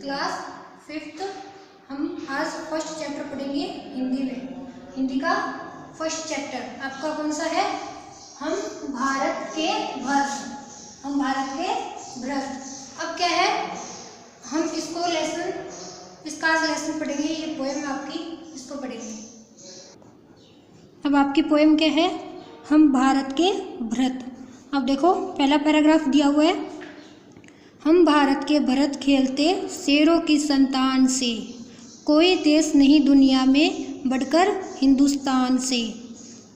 Class 5th। हम आज first chapter पढ़ेंगे हिंदी में। हिंदी का फर्स्ट चैप्टर आपका कौन सा है? हम भारत के भरत। हम भारत के भरत। अब क्या है, हम इसका आज लेसन पढ़ेंगे। ये पोएम है आपकी, इसको पढ़ेंगे। अब आपकी पोएम क्या है? हम भारत के भरत। अब देखो, पहला पैराग्राफ दिया हुआ है, हम भारत के भरत खेलते शेरों की संतान से, कोई देश नहीं दुनिया में बढ़कर हिंदुस्तान से।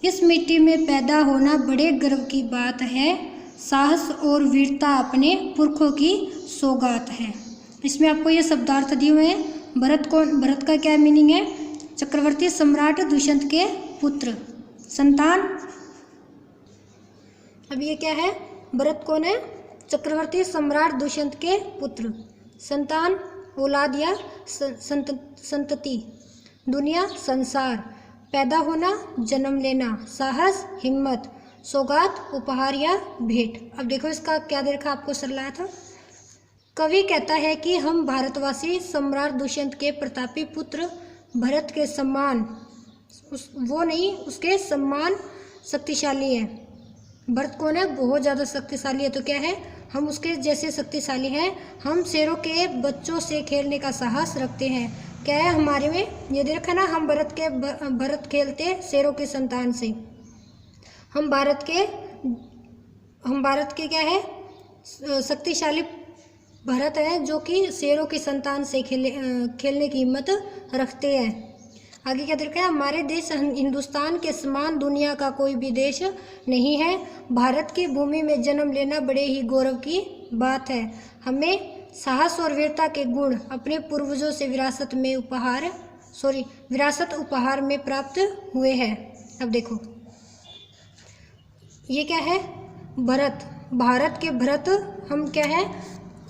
इस मिट्टी में पैदा होना बड़े गर्व की बात है, साहस और वीरता अपने पुरखों की सौगात है। इसमें आपको ये शब्दार्थ दिए हुए हैं। भरत का क्या मीनिंग है? चक्रवर्ती सम्राट दुष्यंत के पुत्र, संतान। अब ये क्या है? भरत कौन है? चक्रवर्ती सम्राट दुष्यंत के पुत्र, संतान औलाद या संतति, दुनिया संसार, पैदा होना जन्म लेना, साहस हिम्मत, सौगात उपहार या भेंट। अब देखो इसका क्या दे रखा आपको सरलार्थ। कवि कहता है कि हम भारतवासी सम्राट दुष्यंत के प्रतापी पुत्र भरत के सम्मान, उसके सम्मान शक्तिशाली है। भरत कौन है? बहुत ज़्यादा शक्तिशाली है। तो क्या है? हम उसके जैसे शक्तिशाली हैं। हम शेरों के बच्चों से खेलने का साहस रखते हैं। क्या है हमारे में? ये दे रखा ना, हम भरत खेलते शेरों की संतान से। हम भारत के क्या है? शक्तिशाली भरत है, जो कि शेरों की संतान से खेलने की हिम्मत रखते हैं। आगे क्या देखा है? हमारे देश हिंदुस्तान के समान दुनिया का कोई भी देश नहीं है। भारत की भूमि में जन्म लेना बड़े ही गौरव की बात है। हमें साहस और वीरता के गुण अपने पूर्वजों से विरासत उपहार में प्राप्त हुए हैं। अब देखो ये क्या है? भरत, भारत के भरत हम क्या है?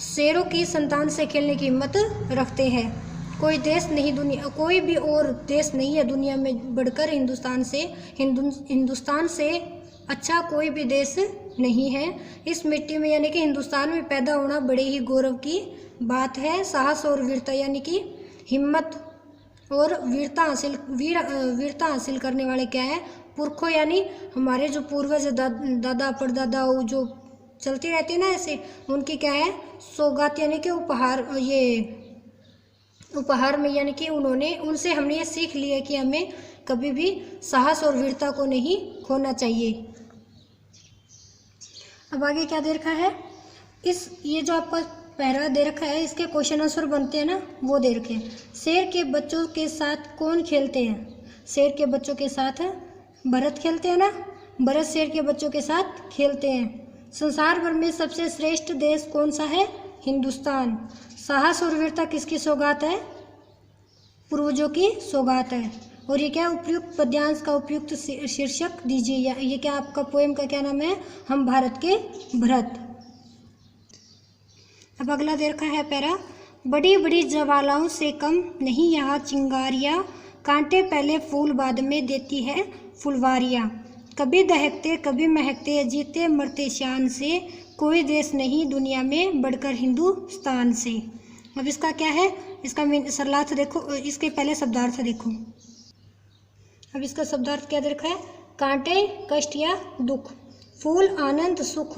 शेरों की संतान से खेलने की हिम्मत रखते हैं। कोई देश नहीं दुनिया, कोई भी और देश नहीं है दुनिया में बढ़कर हिंदुस्तान से अच्छा कोई भी देश नहीं है। इस मिट्टी में यानी कि हिंदुस्तान में पैदा होना बड़े ही गौरव की बात है। साहस और वीरता यानी कि हिम्मत और वीरता हासिल करने वाले क्या है? पुरखों यानी हमारे जो पूर्वज दादा परदादा जो चलती रहती है ना ऐसे, उनकी क्या है? सौगात यानी कि उपहार में यानी कि उनसे हमने ये सीख लिया कि हमें कभी भी साहस और वीरता को नहीं खोना चाहिए। अब आगे क्या दे रखा है? ये जो आपका पैरा दे रखा है, इसके क्वेश्चन आंसर बनते हैं ना, वो दे रखे हैं। शेर के बच्चों के साथ कौन खेलते हैं? शेर के बच्चों के साथ भरत खेलते हैं ना। भरत शेर के बच्चों के साथ खेलते हैं। संसार भर में सबसे श्रेष्ठ देश कौन सा है? हिंदुस्तान। साहस और वीरता किसकी सौगात है? पूर्वजों की सौगात है। और ये क्या? उपयुक्त पद्यांश का उपयुक्त शीर्षक दीजिए। ये क्या आपका पोएम का क्या नाम है? हम भारत के भरत। अब अगला दे रखा है पैरा, बड़ी बड़ी ज्वालाओं से कम नहीं यहाँ चिंगारियाँ, कांटे पहले फूल बाद में देती है फुलवारियाँ। कभी दहकते कभी महकते, जीते मरते शान से, कोई देश नहीं दुनिया में बढ़कर हिंदुस्तान से। अब इसका क्या है? इसका सरलार्थ देखो, इसके पहले शब्दार्थ देखो। अब इसका शब्दार्थ क्या दे रखा है? कांटे कष्ट या दुख, फूल आनंद सुख,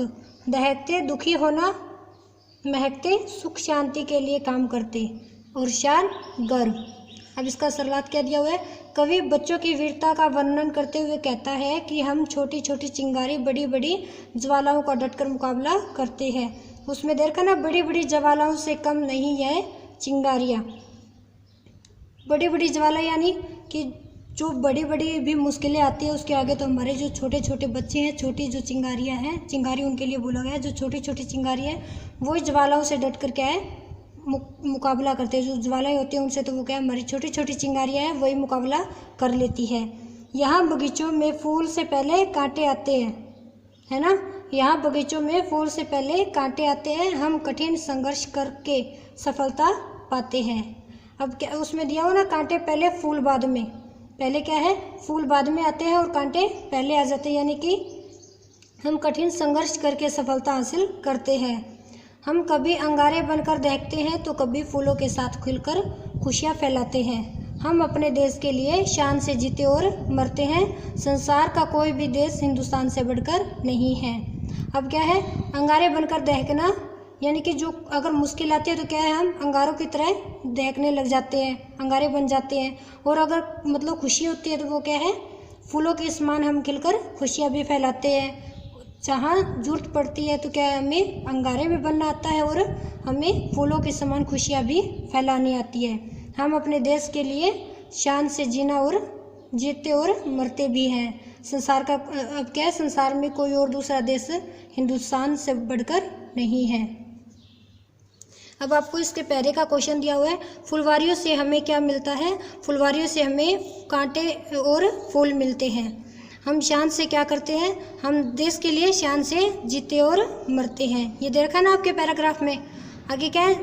दहकते दुखी होना, महकते सुख शांति के लिए काम करते, और शान गर्व। अब इसका सरलार्थ क्या दिया हुआ है? कवि बच्चों की वीरता का वर्णन करते हुए कहता है कि हम छोटी छोटी चिंगारी बड़ी बड़ी ज्वालाओं का डटकर मुकाबला करते हैं। उसमें देखा ना, बड़ी बड़ी ज्वालाओं से कम नहीं है चिंगारियाँ। बड़ी बड़ी ज्वाला यानी कि जो बड़ी बड़ी भी मुश्किलें आती है उसके आगे तो हमारे जो छोटे छोटे बच्चे हैं, छोटी जो चिंगारियाँ हैं, चिंगारी उनके लिए बोला गया है। जो छोटी छोटी चिंगारी है वही ज्वालाओं से डटकर क्या है? मुकाबला करते हैं। जो ज्वालाएं होती हैं उनसे तो वो क्या है? हमारी छोटी छोटी चिंगारियाँ हैं, वही मुकाबला कर लेती है। यहाँ बगीचों में फूल से पहले कांटे आते हैं, है ना। यहाँ बगीचों में फूल से पहले कांटे आते हैं, हम कठिन संघर्ष करके सफलता पाते हैं। अब क्या उसमें दिया हो ना, कांटे पहले फूल बाद में। पहले क्या है? फूल बाद में आते हैं और कांटे पहले आ जाते हैं, यानी कि हम कठिन संघर्ष करके सफलता हासिल करते हैं। हम कभी अंगारे बनकर दहकते हैं तो कभी फूलों के साथ खिलकर खुशियाँ फैलाते हैं। हम अपने देश के लिए शान से जीते और मरते हैं। संसार का कोई भी देश हिंदुस्तान से बढ़कर नहीं है। अब क्या है, अंगारे बनकर दहकना, यानी कि जो अगर मुश्किल आती है तो क्या है, हम अंगारों की तरह दहकने लग जाते हैं, अंगारे बन जाते हैं। और अगर मतलब खुशी होती है तो वो क्या है, फूलों के समान हम खिलकर खुशियाँ भी फैलाते हैं। जहाँ जरूरत पड़ती है तो क्या है, हमें अंगारे भी बनना आता है और हमें फूलों के समान खुशियाँ भी फैलानी आती है। हम अपने देश के लिए शान से जीना और जीते और मरते भी हैं। संसार का अब क्या है, संसार में कोई और दूसरा देश हिंदुस्तान से बढ़कर नहीं है। अब आपको इसके पहले का क्वेश्चन दिया हुआ है, फुलवारियों से हमें क्या मिलता है। फुलवारियों से हमें कांटे और फूल मिलते हैं। हम शान से क्या करते हैं, हम देश के लिए शान से जीते और मरते हैं। ये देखा ना आपके पैराग्राफ में। आगे क्या है,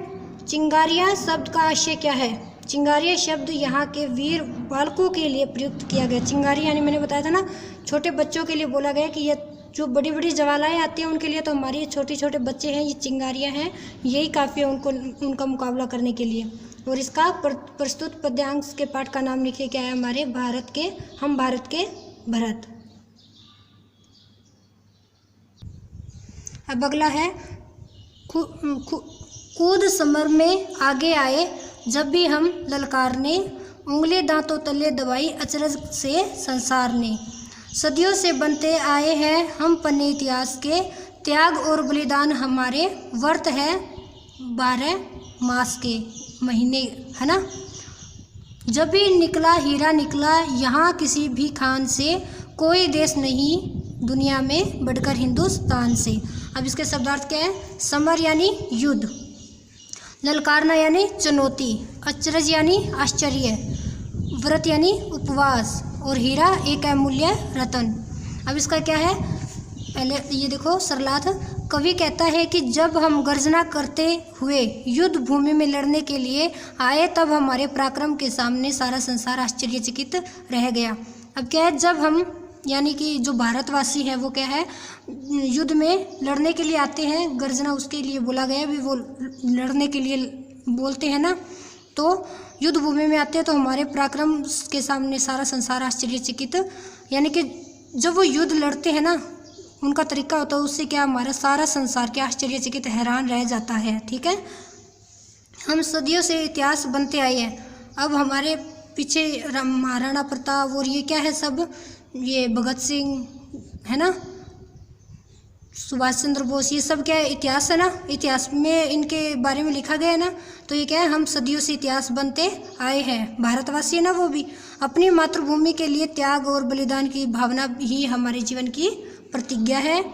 चिंगारियाँ शब्द का आशय क्या है। चिंगारियाँ शब्द यहाँ के वीर बालकों के लिए प्रयुक्त किया गया। चिंगारी यानी मैंने बताया था ना, छोटे बच्चों के लिए बोला गया कि ये जो बड़ी बड़ी ज्वालाएँ आती हैं उनके लिए तो हमारे छोटे छोटे बच्चे हैं, ये चिंगारियाँ हैं, यही काफ़ी है उनका मुकाबला करने के लिए। और इसका प्रस्तुत पद्यांश के पाठ का नाम लिखिए, क्या है, हमारे भारत के, हम भारत के भरत। अब अगला है, कूद समर में आगे आए जब भी हम ललकारने, उंगली दांतों तले दबाई अचरज से संसार ने। सदियों से बनते आए हैं हम पन्ने इतिहास के, त्याग और बलिदान हमारे व्रत है 12 मास के महीने, है ना। जब भी निकला हीरा निकला यहाँ किसी भी खान से, कोई देश नहीं दुनिया में बढ़कर हिंदुस्तान से। अब इसके शब्दार्थ क्या है, समर यानी युद्ध, ललकारना यानी चुनौती, अचरज यानी आश्चर्य, व्रत यानी उपवास, और हीरा एक अमूल्य रतन। अब इसका क्या है, पहले ये देखो सरलार्थ। कवि कहता है कि जब हम गर्जना करते हुए युद्ध भूमि में लड़ने के लिए आए तब हमारे पराक्रम के सामने सारा संसार आश्चर्यचकित रह गया। अब क्या है, जब हम यानी कि जो भारतवासी है वो क्या है, युद्ध में लड़ने के लिए आते हैं, गर्जना उसके लिए बोला गया भी, वो लड़ने के लिए बोलते हैं ना, तो युद्ध भूमि में आते हैं तो हमारे पराक्रम के सामने सारा संसार आश्चर्यचकित, यानी कि जब वो युद्ध लड़ते हैं ना, उनका तरीका होता है, उससे क्या हमारा सारा संसार क्या आश्चर्यचकित हैरान रह जाता है। ठीक है, हम सदियों से इतिहास बनते आए हैं। अब हमारे पीछे महाराणा प्रताप और ये क्या है सब, ये भगत सिंह है ना, सुभाष चंद्र बोस, ये सब क्या है, इतिहास है ना, इतिहास में इनके बारे में लिखा गया है ना। तो ये क्या है, हम सदियों से इतिहास बनते आए हैं, भारतवासी है ना वो भी। अपनी मातृभूमि के लिए त्याग और बलिदान की भावना ही हमारे जीवन की प्रतिज्ञा है,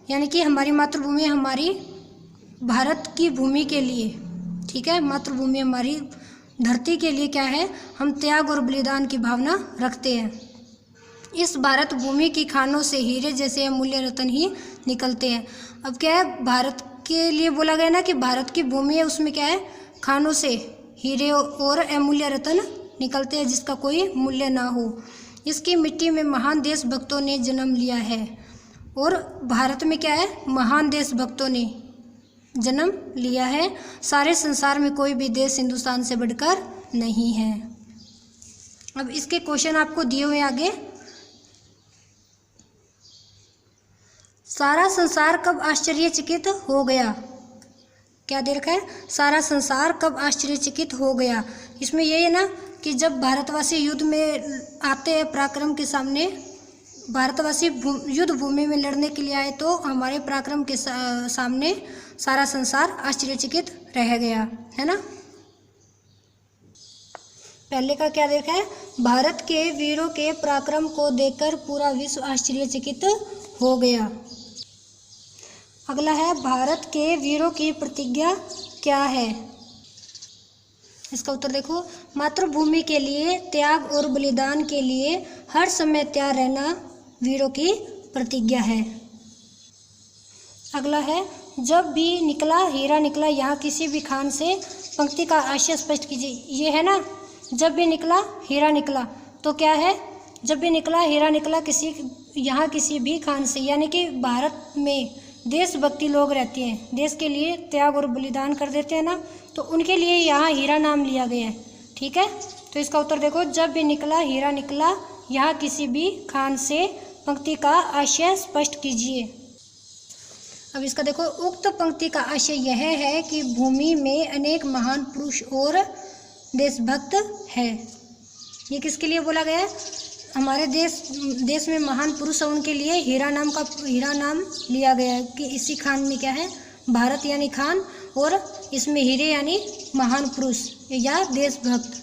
यानी कि हमारी मातृभूमि हमारी भारत की भूमि के लिए, ठीक है, मातृभूमि हमारी धरती के लिए क्या है, हम त्याग और बलिदान की भावना रखते हैं। इस भारत भूमि की खानों से हीरे जैसे अमूल्य रतन ही निकलते हैं। अब क्या है, भारत के लिए बोला गया ना कि भारत की भूमि है, उसमें क्या है, खानों से हीरे और अमूल्य रतन निकलते हैं जिसका कोई मूल्य ना हो। इसकी मिट्टी में महान देशभक्तों ने जन्म लिया है, और भारत में क्या है, महान देशभक्तों ने जन्म लिया है। सारे संसार में कोई भी देश हिंदुस्तान से बढ़कर नहीं है। अब इसके क्वेश्चन आपको दिए हुए आगे। सारा संसार कब आश्चर्यचकित हो गया, क्या दे रखा है, सारा संसार कब आश्चर्यचकित हो गया। इसमें यही है ना कि जब भारतवासी युद्ध में आते हैं पराक्रम के सामने, भारतवासी युद्ध भूमि में लड़ने के लिए आए तो हमारे पराक्रम के सामने सारा संसार आश्चर्यचकित रह गया, है ना। पहले का क्या देखा है, भारत के वीरों के पराक्रम को देखकर पूरा विश्व आश्चर्यचकित हो गया। अगला है, भारत के वीरों की प्रतिज्ञा क्या है। इसका उत्तर देखो, मातृभूमि के लिए त्याग और बलिदान के लिए हर समय तैयार रहना वीरों की प्रतिज्ञा है। अगला है, जब भी निकला हीरा निकला यहाँ किसी भी खान से, पंक्ति का आशय स्पष्ट कीजिए। ये है ना, जब भी निकला हीरा निकला, तो क्या है, जब भी निकला हीरा निकला यहाँ किसी भी खान से, यानी कि भारत में देशभक्ति लोग रहते हैं, देश के लिए त्याग और बलिदान कर देते हैं ना, तो उनके लिए यहाँ हीरा नाम लिया गया है। ठीक है, तो इसका उत्तर देखो, जब भी निकला हीरा निकला, यहाँ किसी भी खान से पंक्ति का आशय स्पष्ट कीजिए। अब इसका देखो, उक्त पंक्ति का आशय यह है कि भूमि में अनेक महान पुरुष और देशभक्त है। ये किसके लिए बोला गया है? हमारे देश में महान पुरुष है, उनके लिए हीरा नाम लिया गया है कि इसी खान में क्या है, भारत यानी खान, और इसमें हीरे यानी महान पुरुष या देशभक्त।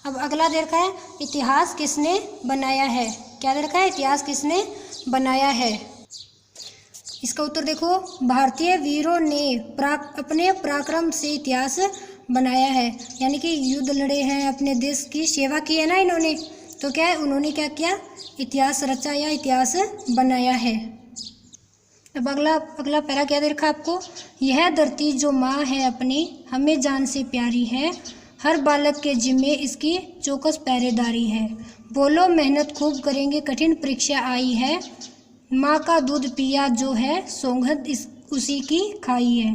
अब अगला दे रखा है, इतिहास किसने बनाया है। क्या दे रखा है? इतिहास किसने बनाया है। इसका उत्तर देखो, भारतीय वीरों ने अपने पराक्रम से इतिहास बनाया है, यानी कि युद्ध लड़े हैं, अपने देश की सेवा की है ना इन्होंने, तो क्या है, उन्होंने क्या किया, इतिहास रचा या इतिहास बनाया है। अब अगला पैरा क्या दे रखा है आपको, यह धरती जो माँ है अपनी, हमें जान से प्यारी है, हर बालक के जिम्मे इसकी चौकस पहरेदारी है, बोलो मेहनत खूब करेंगे, कठिन परीक्षा आई है, माँ का दूध पिया जो है, सौगंध उसी की खाई है,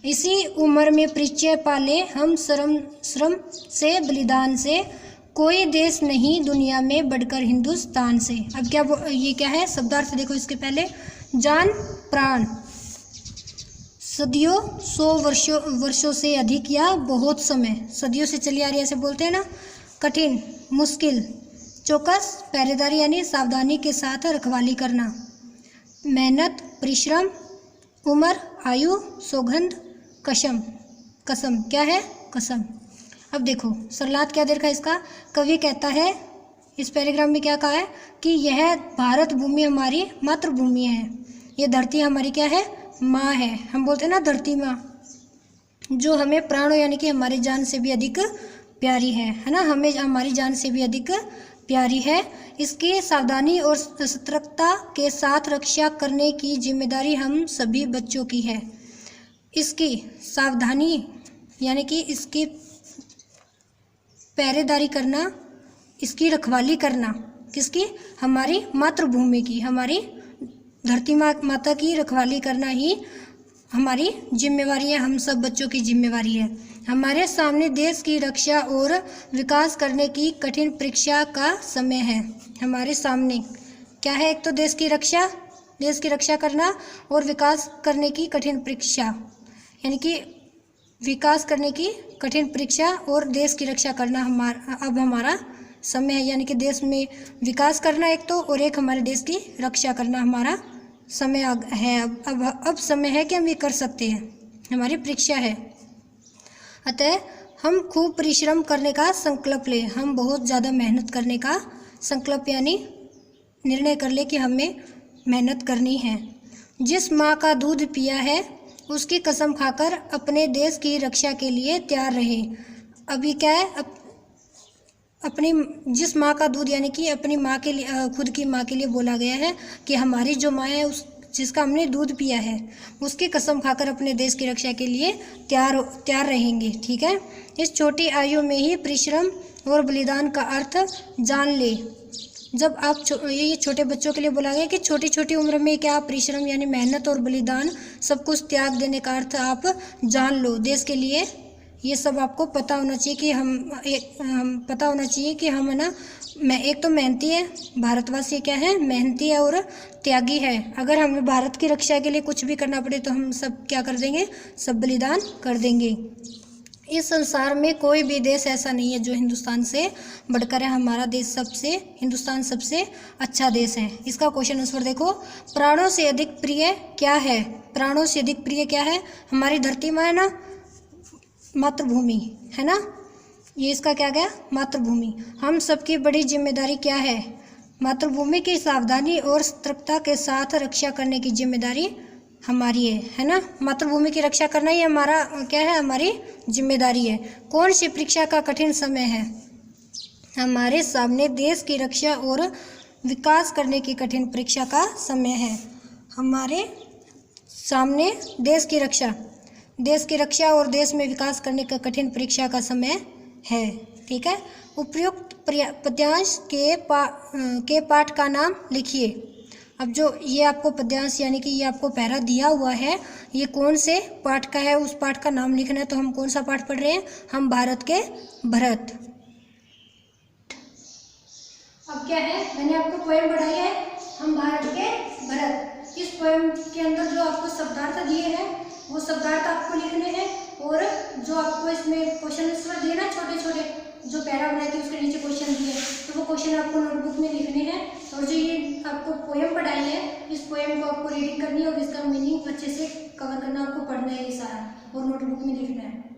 इसी उम्र में परिचय पाले हम श्रम से बलिदान से, कोई देश नहीं दुनिया में बढ़कर हिंदुस्तान से। अब ये क्या है, शब्दार्थ देखो इसके पहले, जान प्राण, सदियों 100 वर्षों से अधिक या बहुत समय, सदियों से चली आ रही है ऐसे बोलते हैं ना, कठिन मुश्किल, चौकस पहरेदारी यानी सावधानी के साथ रखवाली करना, मेहनत परिश्रम, उम्र आयु, सौगंध कसम क्या है, कसम। अब देखो सरलात क्या दे रखा है इसका, कवि कहता है इस पैराग्राफ में क्या कहा है कि यह भारत भूमि हमारी मातृभूमि है, ये धरती हमारी क्या है, माँ है। हम बोलते हैं ना धरती माँ, जो हमें प्राणों यानी कि हमारी जान से भी अधिक प्यारी है ना, हमें हमारी जान से भी अधिक प्यारी है। इसकी सावधानी और सतर्कता के साथ रक्षा करने की जिम्मेदारी हम सभी बच्चों की है। इसकी सावधानी यानी कि इसकी पहरेदारी करना, इसकी रखवाली करना, किसकी, हमारी मातृभूमि की, हमारी धरती माता की रखवाली करना ही हमारी जिम्मेवारी है, हम सब बच्चों की जिम्मेवारी है। हमारे सामने देश की रक्षा और विकास करने की कठिन परीक्षा का समय है। हमारे सामने क्या है, एक तो देश की रक्षा करना और विकास करने की कठिन परीक्षा, यानी कि विकास करने की कठिन परीक्षा और देश की रक्षा करना अब हमारा समय है, यानी कि देश में विकास करना एक तो, और एक हमारे देश की रक्षा करना हमारा समय है। अब समय है कि हम ये कर सकते हैं, हमारी परीक्षा है। अतः हम खूब परिश्रम करने का संकल्प लें, हम बहुत ज़्यादा मेहनत करने का संकल्प यानी निर्णय कर ले कि हमें मेहनत करनी है। जिस माँ का दूध पिया है उसकी कसम खाकर अपने देश की रक्षा के लिए तैयार रहे। अभी क्या है, अपनी जिस माँ का दूध यानी कि अपनी माँ के लिए, खुद की माँ के लिए बोला गया है कि हमारी जो माँ है जिसका हमने दूध पिया है उसकी कसम खाकर अपने देश की रक्षा के लिए तैयार रहेंगे। ठीक है, इस छोटी आयु में ही परिश्रम और बलिदान का अर्थ जान ले। जब आप ये छोटे बच्चों के लिए बोला गया कि छोटी छोटी उम्र में क्या परिश्रम यानी मेहनत और बलिदान सब कुछ त्याग देने का अर्थ आप जान लो। देश के लिए ये सब आपको पता होना चाहिए कि हम पता होना चाहिए कि हम है ना, एक तो मेहनती है, भारतवासी क्या है, मेहनती है और त्यागी है। अगर हमें भारत की रक्षा के लिए कुछ भी करना पड़े तो हम सब क्या कर देंगे, सब बलिदान कर देंगे। इस संसार में कोई भी देश ऐसा नहीं है जो हिंदुस्तान से बढ़कर है, हमारा देश हिंदुस्तान सबसे अच्छा देश है। इसका क्वेश्चन आंसर देखो, प्राणों से अधिक प्रिय क्या है, प्राणों से अधिक प्रिय क्या है, हमारी धरती माँ है ना, मातृभूमि है ना, ये इसका क्या गया, मातृभूमि। हम सबकी बड़ी जिम्मेदारी क्या है, मातृभूमि की सावधानी और सतर्कता के साथ रक्षा करने की जिम्मेदारी हमारी है ना, मातृभूमि की रक्षा करना ही हमारा क्या है, हमारी जिम्मेदारी है। कौन सी परीक्षा का कठिन समय है, हमारे सामने देश की रक्षा और विकास करने की कठिन परीक्षा का समय है। हमारे सामने देश की रक्षा और देश में विकास करने का कठिन परीक्षा का समय है। ठीक है, उपयुक्त पद्यांश के पाठ का नाम लिखिए। अब जो ये आपको पद्यांश यानी कि ये आपको पैरा दिया हुआ है, ये कौन से पाठ का है, उस पाठ का नाम लिखना है। तो हम कौन सा पाठ पढ़ रहे हैं? हम भारत के भरत। अब क्या है, मैंने आपको पोएम पढ़ाई है हम भारत के भरत। इस पोएम के अंदर जो आपको शब्दार्थ दिए हैं वो शब्दार्थ आपको लिखने हैं, और जो आपको इसमें क्वेश्चन आंसर दिए ना छोटे छोटे, जो पैरा बनाए थे उसके नीचे क्वेश्चन दिए, तो वो क्वेश्चन आपको नोटबुक में लिखने हैं। और जो ये आपको पोएम पढ़ाई है, इस पोएम को आपको रीडिंग करनी है और इसका मीनिंग अच्छे से कवर करना, आपको पढ़ना है ये सारा और नोटबुक में लिखना है।